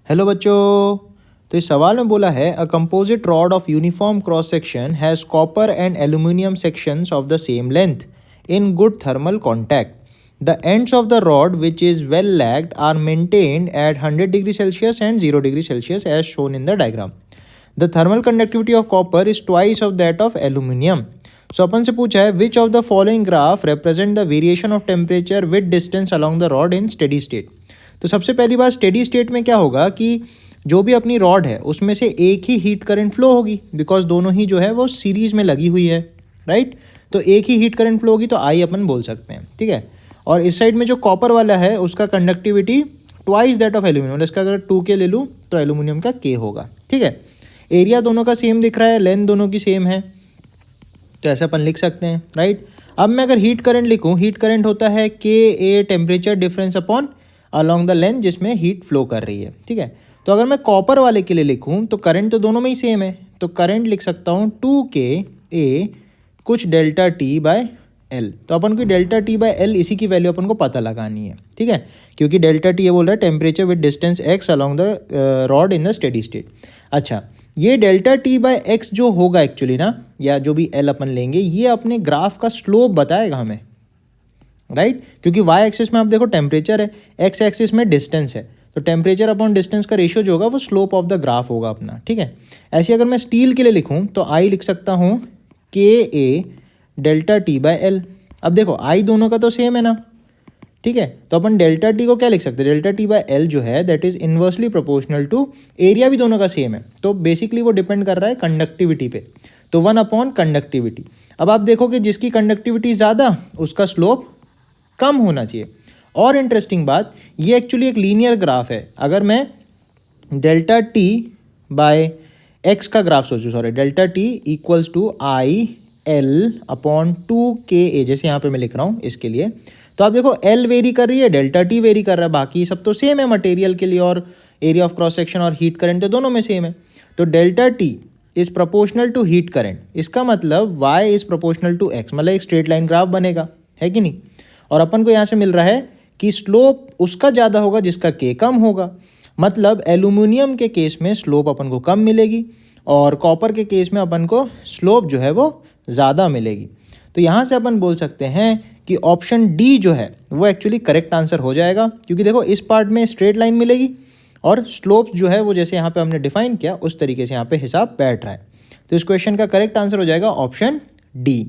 Hello बच्चों। तो इस सवाल में बोला है a composite rod of uniform cross section has copper and aluminium sections of the same length in good thermal contact. The ends of the rod which is well lagged are maintained at 100 degree Celsius and 0 degree Celsius as shown in the diagram. The thermal conductivity of copper is twice of that of aluminium. So अपन से पूछा है which of the following graph represent the variation of temperature with distance along the rod in steady state. तो सबसे पहली बात, steady state में क्या होगा कि जो भी अपनी रॉड है उसमें से एक ही हीट करंट फ्लो होगी, बिकॉज दोनों ही जो है वो सीरीज में लगी हुई है, राइट. तो एक ही हीट करंट फ्लो होगी, तो आई अपन बोल सकते हैं, ठीक है. और इस साइड में जो कॉपर वाला है उसका conductivity twice that of aluminium. इसका अगर 2K ले लूँ तो एल्यूमिनियम का K होगा, ठीक है. एरिया दोनों का सेम दिख रहा है, लेंथ दोनों की सेम है, तो ऐसा अपन लिख सकते हैं, राइट. अब मैं अगर हीट करंट लिखूँ, हीट करंट होता है KA temperature difference upon along the length जिसमें हीट फ्लो कर रही है, ठीक है. तो अगर मैं कॉपर वाले के लिए लिखूँ तो करंट तो दोनों में ही सेम है, तो करंट लिख सकता हूँ 2KA कुछ डेल्टा T बाय L. तो अपन को डेल्टा T बाय L इसी की वैल्यू अपन को पता लगानी है, ठीक है, क्योंकि डेल्टा T ये बोल रहा है temperature with distance x along the rod in the steady state. अच्छा, ये डेल्टा T बाय x जो होगा एक्चुअली ना, या जो भी L अपन लेंगे, ये अपने ग्राफ का स्लोप बताएगा हमें, राइट. क्योंकि वाई एक्सिस में आप देखो टेम्परेचर है, एक्स एक्सिस में डिस्टेंस है, तो टेम्परेचर अपॉन डिस्टेंस का रेशियो जो होगा वो स्लोप ऑफ द ग्राफ होगा अपना, ठीक है. ऐसे अगर मैं स्टील के लिए लिखूं तो आई लिख सकता हूं KA delta T by L. अब देखो आई दोनों का तो सेम है ना, ठीक है, तो अपन डेल्टा T को क्या लिख सकते हैं, डेल्टा T बाय L जो है that is inversely proportional to area भी दोनों का सेम है, तो बेसिकली वो डिपेंड कर रहा है कंडक्टिविटी पे, तो 1 अपॉन कंडक्टिविटी. अब आप देखो कि जिसकी कंडक्टिविटी ज़्यादा उसका स्लोप कम होना चाहिए. और इंटरेस्टिंग बात, ये एक्चुअली एक लीनियर ग्राफ है. अगर मैं डेल्टा T बाय एक्स का ग्राफ सोचूं, sorry, delta T equals to IL upon 2KA, जैसे यहाँ पे मैं लिख रहा हूँ इसके लिए, तो आप देखो L वेरी कर रही है, डेल्टा T वेरी कर रहा है, बाकी सब तो सेम है मटेरियल के लिए, और एरिया ऑफ क्रॉस सेक्शन और हीट करंट तो दोनों में सेम है. तो delta T is proportional to heat current, इसका मतलब Y is proportional to X, मतलब एक स्ट्रेट लाइन ग्राफ बनेगा, है कि नहीं. और अपन को यहाँ से मिल रहा है कि स्लोप उसका ज़्यादा होगा जिसका K कम होगा, मतलब एल्यूमिनियम के केस में स्लोप अपन को कम मिलेगी और कॉपर के केस में अपन को स्लोप जो है वो ज़्यादा मिलेगी. तो यहाँ से अपन बोल सकते हैं कि ऑप्शन D जो है वो एक्चुअली करेक्ट आंसर हो जाएगा, क्योंकि देखो इस पार्ट में स्ट्रेट लाइन मिलेगी और स्लोप जो है वो जैसे यहाँ पे हमने डिफाइन किया उस तरीके से यहाँ पे हिसाब बैठ रहा है. तो इस क्वेश्चन का करेक्ट आंसर हो जाएगा ऑप्शन D.